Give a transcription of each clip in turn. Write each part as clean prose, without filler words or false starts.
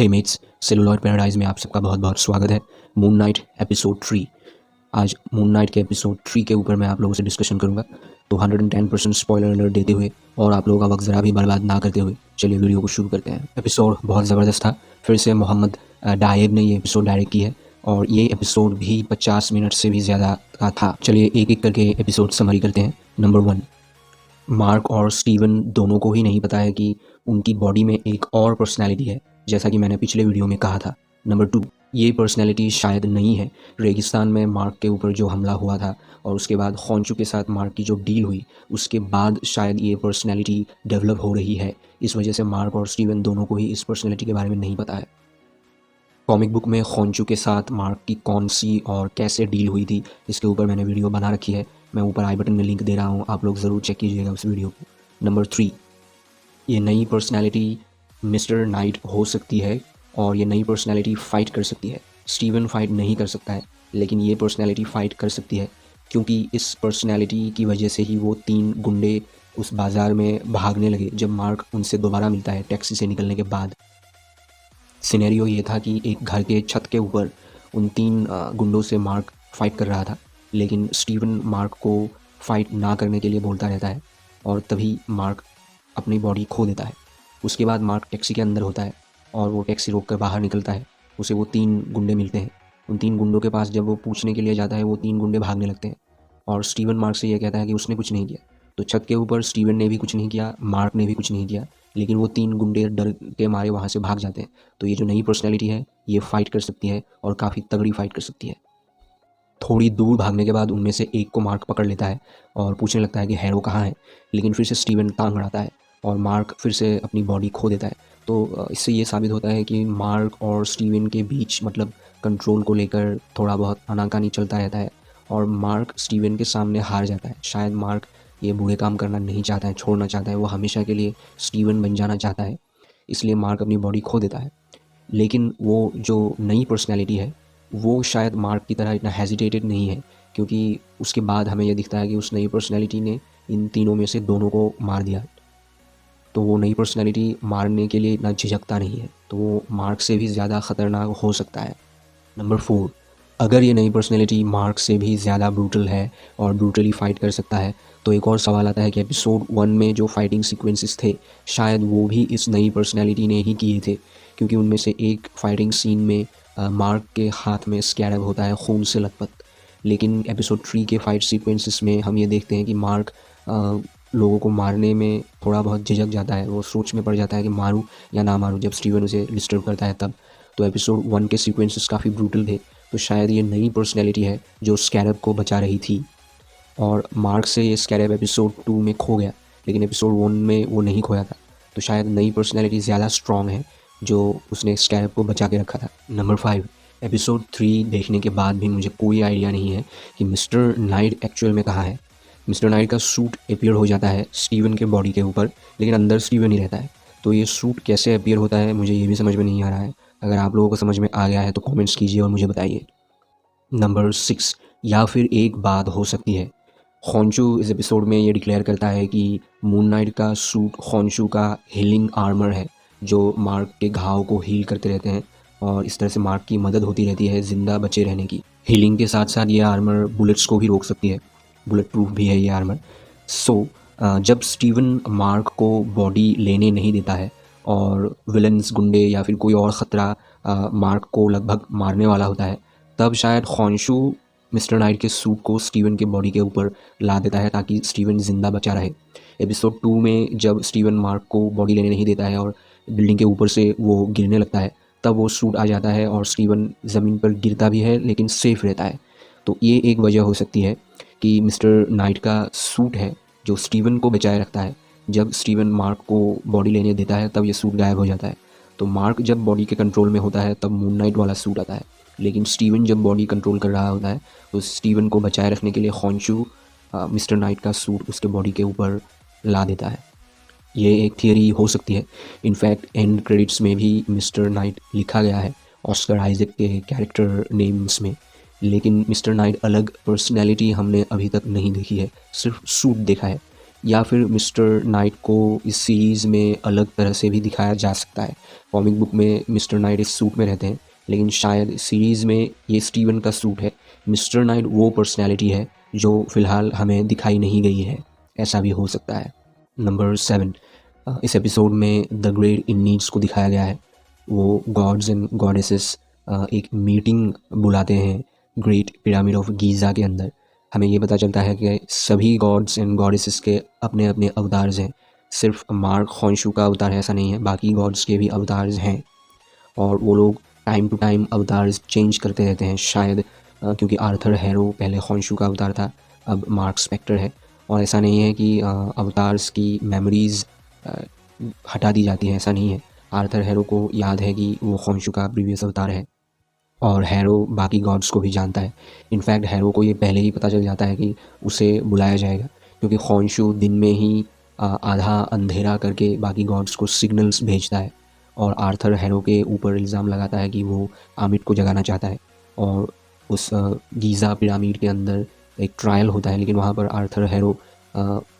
हे mats, celluloid paradise में आप सबका बहुत बहुत स्वागत है। Moon night episode 3। आज मून नाइट के एपिसोड 3 के ऊपर मैं आप लोगों से डिस्कशन करूंगा। तो 110% स्पॉइलर अलर्ट देते हुए और आप लोगों का वक्त ज़रा भी बर्बाद ना करते हुए चलिए वीडियो को शुरू करते हैं। एपिसोड बहुत ज़बरदस्त था। फिर से मोहम्मद डायब ने ये एपिसोड डायरेक्ट की है और ये एपिसोड भी 50 मिनट से भी ज़्यादा का था। चलिए एक एक करके एपिसोड समरी करते हैं। नंबर 1, मार्क और स्टीवन दोनों को ही नहीं पता है कि उनकी बॉडी में एक और पर्सनैलिटी है, जैसा कि मैंने पिछले वीडियो में कहा था। नंबर 2, ये पर्सनैलिटी शायद नहीं है। रेगिस्तान में मार्क के ऊपर जो हमला हुआ था और उसके बाद खौंचू के साथ मार्क की जो डील हुई, उसके बाद शायद ये पर्सनैलिटी डेवलप हो रही है। इस वजह से मार्क और स्टीवन दोनों को ही इस पर्सनैलिटी के बारे में नहीं पता है। कॉमिक बुक में खौंचू के साथ मार्क की कौन सी और कैसे डील हुई थी, इसके ऊपर मैंने वीडियो बना रखी है। मैं ऊपर आई बटन में लिंक दे रहा हूँ, आप लोग ज़रूर चेक कीजिएगा उस वीडियो को। नंबर 3, ये नई पर्सनैलिटी मिस्टर नाइट हो सकती है और ये नई पर्सनैलिटी फ़ाइट कर सकती है। स्टीवन फ़ाइट नहीं कर सकता है, लेकिन ये पर्सनैलिटी फ़ाइट कर सकती है, क्योंकि इस पर्सनैलिटी की वजह से ही वो 3 गुंडे उस बाज़ार में भागने लगे जब मार्क उनसे दोबारा मिलता है टैक्सी से निकलने के बाद। सिनेरियो ये था कि एक घर के छत के ऊपर उन 3 गुंडों से मार्क फ़ाइट कर रहा था, लेकिन स्टीवन मार्क को फ़ाइट ना करने के लिए बोलता रहता है और तभी मार्क अपनी बॉडी खो देता है। उसके बाद मार्क टैक्सी के अंदर होता है और वो टैक्सी रोक कर बाहर निकलता है। उसे वो 3 गुंडे मिलते हैं। उन 3 गुंडों के पास जब वो पूछने के लिए जाता है, वो 3 गुंडे भागने लगते हैं और स्टीवन मार्क से ये कहता है कि उसने कुछ नहीं किया। तो छत के ऊपर स्टीवन ने भी कुछ नहीं किया, मार्क ने भी कुछ नहीं किया, लेकिन वो 3 गुंडे डर के मारे वहाँ से भाग जाते हैं। तो ये जो नई पर्सनैलिटी है, ये फ़ाइट कर सकती है और काफ़ी तगड़ी फ़ाइट कर सकती है। थोड़ी दूर भागने के बाद उनमें से एक को मार्क पकड़ लेता है और पूछने लगता है कि हैरो कहाँ है, लेकिन फिर से स्टीवन टांग अड़ाता है और मार्क फिर से अपनी बॉडी खो देता है। तो इससे ये साबित होता है कि मार्क और स्टीवन के बीच मतलब कंट्रोल को लेकर थोड़ा बहुत आनाकानी चलता रहता है और मार्क स्टीवन के सामने हार जाता है। शायद मार्क ये बुरे काम करना नहीं चाहता है, छोड़ना चाहता है, वो हमेशा के लिए स्टीवन बन जाना चाहता है, इसलिए मार्क अपनी बॉडी खो देता है। लेकिन वो जो नई पर्सनैलिटी है, वो शायद मार्क की तरह इतना हेजिटेटेड नहीं है, क्योंकि उसके बाद हमें यह दिखता है कि उस नई पर्सनैलिटी ने इन तीनों में से दोनों को मार दिया। तो वो नई पर्सनैलिटी मारने के लिए इतना झिझकता नहीं है, तो वो मार्क से भी ज़्यादा ख़तरनाक हो सकता है। नंबर 4, अगर ये नई पर्सनैलिटी मार्क से भी ज़्यादा ब्रूटल है और ब्रूटली फ़ाइट कर सकता है, तो एक और सवाल आता है कि एपिसोड 1 में जो फाइटिंग सीक्वेंसेस थे, शायद वो भी इस नई पर्सनैलिटी ने ही किए थे, क्योंकि उनमें से एक फाइटिंग सीन में मार्क के हाथ में स्कैरब होता है खून से लथपथ। लेकिन एपिसोड 3 के फाइट सीक्वेंसेस में हम ये देखते हैं कि मार्क लोगों को मारने में थोड़ा बहुत झिझक जाता है। वो सोच में पड़ जाता है कि मारूं या ना मारूं, जब स्टीवन उसे डिस्टर्ब करता है तब। तो एपिसोड 1 के सीक्वेंसेस काफ़ी ब्रूटल थे, तो शायद ये नई पर्सनैलिटी है जो स्कैरब को बचा रही थी। और मार्क से ये स्कैरब एपिसोड 2 में खो गया, लेकिन एपिसोड 1 में वो नहीं खोया था। तो शायद नई पर्सनैलिटी ज़्यादा स्ट्रॉन्ग है जो उसने स्कैरब को बचा के रखा था। नंबर 5, एपिसोड 3 देखने के बाद भी मुझे कोई आइडिया नहीं है कि मिस्टर नाइट एक्चुअल में कहाँ है। मिस्टर नाइट का सूट अपीयर हो जाता है स्टीवन के बॉडी के ऊपर, लेकिन अंदर स्टीवन ही रहता है। तो ये सूट कैसे अपीयर होता है, मुझे ये भी समझ में नहीं आ रहा है। अगर आप लोगों को समझ में आ गया है तो कमेंट्स कीजिए और मुझे बताइए। नंबर 6, या फिर एक बात हो सकती है, खौंचू इस एपिसोड में ये डिक्लेयर करता है कि मून नाइट का सूट खौंचू का हीलिंग आर्मर है, जो मार्क के घाव को हील करते रहते हैं और इस तरह से मार्क की मदद होती रहती है ज़िंदा बचे रहने की। हीलिंग के साथ साथ ये आर्मर बुलेट्स को भी रोक सकती है, बुलेट प्रूफ भी है ये आर्मर। सो जब स्टीवन मार्क को बॉडी लेने नहीं देता है और विलन्स गुंडे या फिर कोई और ख़तरा मार्क को लगभग मारने वाला होता है, तब शायद खौंशू मिस्टर नाइट के सूट को स्टीवन के बॉडी के ऊपर ला देता है ताकि स्टीवन ज़िंदा बचा रहे। एपिसोड 2 में जब स्टीवन मार्क को बॉडी लेने नहीं देता है और बिल्डिंग के ऊपर से वो गिरने लगता है, तब वो सूट आ जाता है और स्टीवन ज़मीन पर गिरता भी है लेकिन सेफ़ रहता है। तो ये एक वजह हो सकती है कि मिस्टर नाइट का सूट है जो स्टीवन को बचाए रखता है। जब स्टीवन मार्क को बॉडी लेने देता है तब ये सूट गायब हो जाता है। तो मार्क जब बॉडी के कंट्रोल में होता है तब मून नाइट वाला सूट आता है, लेकिन स्टीवन जब बॉडी कंट्रोल कर रहा होता है तो स्टीवन को बचाए रखने के लिए खौंचू मिस्टर नाइट का सूट उसके बॉडी के ऊपर ला देता है। ये एक थियरी हो सकती है। इनफैक्ट एंड क्रेडिट्स में भी मिस्टर नाइट लिखा गया है ऑस्कर आइजक के कैरेक्टर नेम्स में, लेकिन मिस्टर नाइट अलग पर्सनैलिटी हमने अभी तक नहीं देखी है, सिर्फ सूट देखा है। या फिर मिस्टर नाइट को इस सीरीज़ में अलग तरह से भी दिखाया जा सकता है। कॉमिक बुक में मिस्टर नाइट इस सूट में रहते हैं, लेकिन शायद सीरीज़ में ये स्टीवन का सूट है। मिस्टर नाइट वो पर्सनैलिटी है जो फ़िलहाल हमें दिखाई नहीं गई है, ऐसा भी हो सकता है। नंबर 7, इस एपिसोड में द ग्रेट इन नीड्स को दिखाया गया है। वो गॉड्स एंड गॉडेसेस एक मीटिंग बुलाते हैं ग्रेट पिरामिड ऑफ गीज़ा के अंदर। हमें ये पता चलता है कि सभी गॉड्स एंड गॉडेसेस के अपने अपने अवतार्स हैं। सिर्फ मार्क खॉन्शू का अवतार ऐसा नहीं है, बाकी गॉड्स के भी अवतार्स हैं और वो लोग time to time avatars change करते रहते हैं। शायद क्योंकि आर्थर हैरो पहले खॉन्शू का अवतार था, अब मार्क स्पेक्टर है। और ऐसा नहीं है कि अवतार्स की मेमोरीज़ हटा दी जाती हैं, ऐसा नहीं है। आर्थर हैरो को याद है कि वो खॉन्शू का प्रीवियस अवतार है और हैरो बाकी गॉड्स को भी जानता है। इनफैक्ट हैरो को ये पहले ही पता चल जाता है कि उसे बुलाया जाएगा, क्योंकि खॉन्शू दिन में ही आधा अंधेरा करके बाकी गॉड्स को सिग्नल्स भेजता है और आर्थर हैरो के ऊपर इल्ज़ाम लगाता है कि वो आमिट को जगाना चाहता है। और उस गीज़ा पिरामिड के अंदर एक ट्रायल होता है, लेकिन वहाँ पर आर्थर हैरो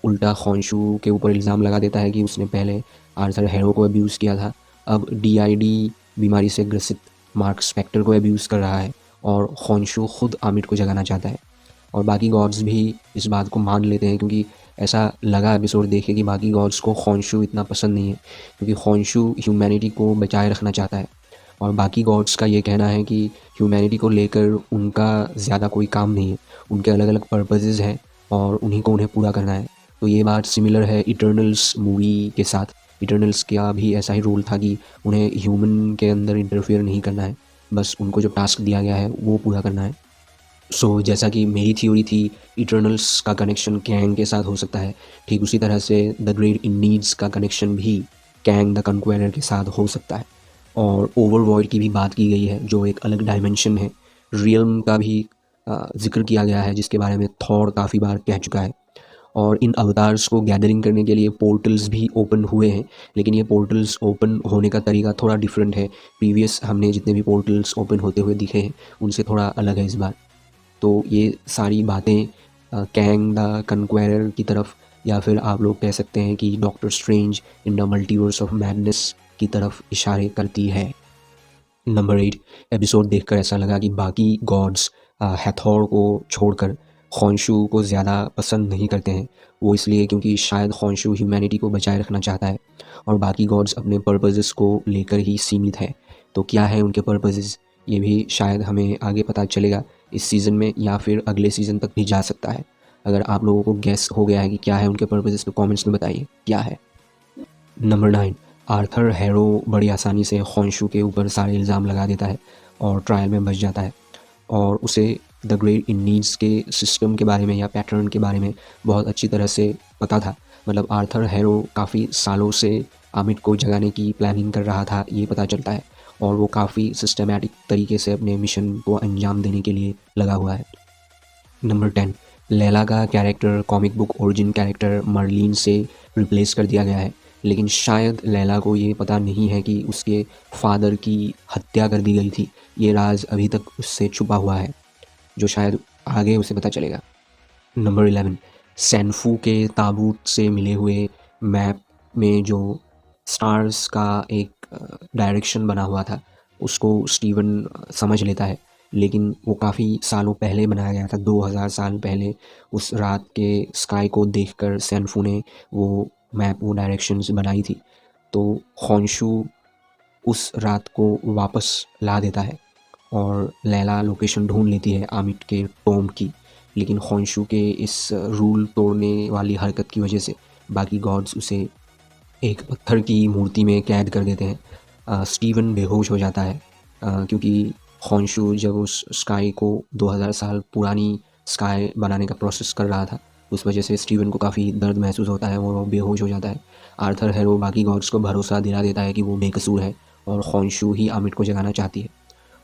उल्टा खॉन्शू के ऊपर इल्ज़ाम लगा देता है कि उसने पहले आर्थर हैरो को अब्यूज़ किया था, अब DID बीमारी से ग्रसित मार्क स्पेक्टर को अब्यूज़ कर रहा है और खॉन्शू ख़ुद आमिट को जगाना चाहता है। और बाकी गॉड्स भी इस बात को मान लेते हैं, क्योंकि ऐसा लगा एपिसोड देख के कि बाकी गॉड्स को खॉन्शू इतना पसंद नहीं है, क्योंकि खॉन्शू ह्यूमैनिटी को बचाए रखना चाहता है और बाकी गॉड्स का ये कहना है कि ह्यूमैनिटी को लेकर उनका ज़्यादा कोई काम नहीं है, उनके अलग अलग पर्पसेस हैं और उन्हीं को उन्हें पूरा करना है। तो ये बात सिमिलर है इटर्नल्स मूवी के साथ। इटर्नल्स का भी ऐसा ही रोल था कि उन्हें ह्यूमन के अंदर इंटरफेयर नहीं करना है, बस उनको जो टास्क दिया गया है वो पूरा करना है। सो जैसा कि मेरी थ्योरी थी इटर्नल्स का कनेक्शन कैंग के साथ हो सकता है, ठीक उसी तरह से द ग्रेट इन नीड्स का कनेक्शन भी कैंग द कन्क्वेरर के साथ हो सकता है। और ओवरवर्ल्ड की भी बात की गई है, जो एक अलग डायमेंशन है। रियल्म का भी जिक्र किया गया है, जिसके बारे में थॉर काफ़ी बार कह चुका है। और इन अवतार्स को गैदरिंग करने के लिए पोर्टल्स भी ओपन हुए हैं, लेकिन ये पोर्टल्स ओपन होने का तरीका थोड़ा डिफरेंट है। प्रीवियस हमने जितने भी पोर्टल्स ओपन होते हुए दिखे हैं उनसे थोड़ा अलग है इस बार। तो ये सारी बातें कैंग द कन्क्वेरर की तरफ, या फिर आप लोग कह सकते हैं कि doctor strange in the multiverse of madness की तरफ इशारे करती है। नंबर 8, एपिसोड देखकर ऐसा लगा कि बाकी गॉड्स हैथोर को छोड़कर खॉन्शू को ज़्यादा पसंद नहीं करते हैं। वो इसलिए क्योंकि शायद खॉन्शू ह्यूमैनिटी को बचाए रखना चाहता है और बाकी गॉड्स अपने पर्पसेस को लेकर ही सीमित है। तो क्या है उनके पर्पसेस, ये भी शायद हमें आगे पता चलेगा इस सीज़न में, या फिर अगले सीज़न तक भी जा सकता है। अगर आप लोगों को गैस हो गया है कि क्या है उनके पर्पसेस तो कमेंट्स में बताइए क्या है। नंबर 9, आर्थर हैरो बड़ी आसानी से खॉन्शू के ऊपर सारे इल्ज़ाम लगा देता है और ट्रायल में बच जाता है और उसे द ग्रेट इन नीड्स के सिस्टम के बारे में या पैटर्न के बारे में बहुत अच्छी तरह से पता था। मतलब आर्थर हैरो काफ़ी सालों से आमिट को जगाने की प्लानिंग कर रहा था, ये पता चलता है, और वो काफ़ी सिस्टमैटिक तरीके से अपने मिशन को अंजाम देने के लिए लगा हुआ है। नंबर 10, लैला का character comic book origin character Merlin से रिप्लेस कर दिया गया है, लेकिन शायद लैला को ये पता नहीं है कि उसके फादर की हत्या कर दी गई थी। ये राज अभी तक उससे छुपा हुआ है, जो शायद आगे उसे पता चलेगा। नंबर 11, सैनफू के ताबूत से मिले हुए मैप में जो स्टार्स का एक डायरेक्शन बना हुआ था उसको स्टीवन समझ लेता है, लेकिन वो काफ़ी सालों पहले बनाया गया था, 2000 साल पहले। उस रात के स्काई को देखकर सैनफू ने वो मैप, वो डायरेक्शंस बनाई थी। तो खॉन्शू उस रात को वापस ला देता है और लैला लोकेशन ढूंढ लेती है आमिट के टॉम्ब की, लेकिन खॉन्शू के इस रूल तोड़ने वाली हरकत की वजह से बाकी गॉड्स उसे एक पत्थर की मूर्ति में कैद कर देते हैं। स्टीवन बेहोश हो जाता है क्योंकि खॉन्शू जब उस स्काई को 2000 साल पुरानी स्काई बनाने का प्रोसेस कर रहा था, उस वजह से स्टीवन को काफ़ी दर्द महसूस होता है और वो बेहोश हो जाता है। आर्थर हैरो बाकी गॉड्स को भरोसा दिला देता है कि वो बेकसूर है और खॉन्शू ही आमिट को जगाना चाहती है।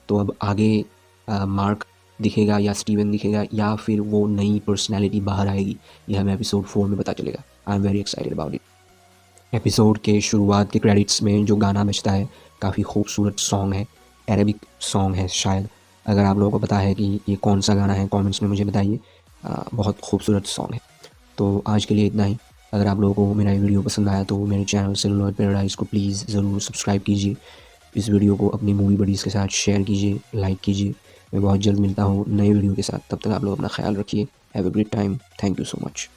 तो अब आगे मार्क दिखेगा या स्टीवन दिखेगा या फिर वो नई पर्सनैलिटी बाहर आएगी, ये हमें एपिसोड 4 में पता चलेगा। I am very excited about it. Episode के शुरुआत के क्रेडिट्स में जो गाना बजता है काफ़ी खूबसूरत सॉन्ग है, अरेबिक सॉन्ग है शायद। अगर आप लोगों को पता है कि ये कौन सा गाना है कमेंट्स में मुझे बताइए। बहुत खूबसूरत सॉन्ग है। तो आज के लिए इतना ही। अगर आप लोगों को मेरा ये वीडियो पसंद आया तो मेरे चैनल सेलुलॉइड पैराडाइज को प्लीज़ ज़रूर सब्सक्राइब कीजिए। इस वीडियो को अपनी मूवी बडीज़ के साथ शेयर कीजिए, लाइक कीजिए। मैं बहुत जल्द मिलता हूँ नए वीडियो के साथ, तब तक आप लोग अपना ख्याल रखिए। Have a great time. Thank you so much.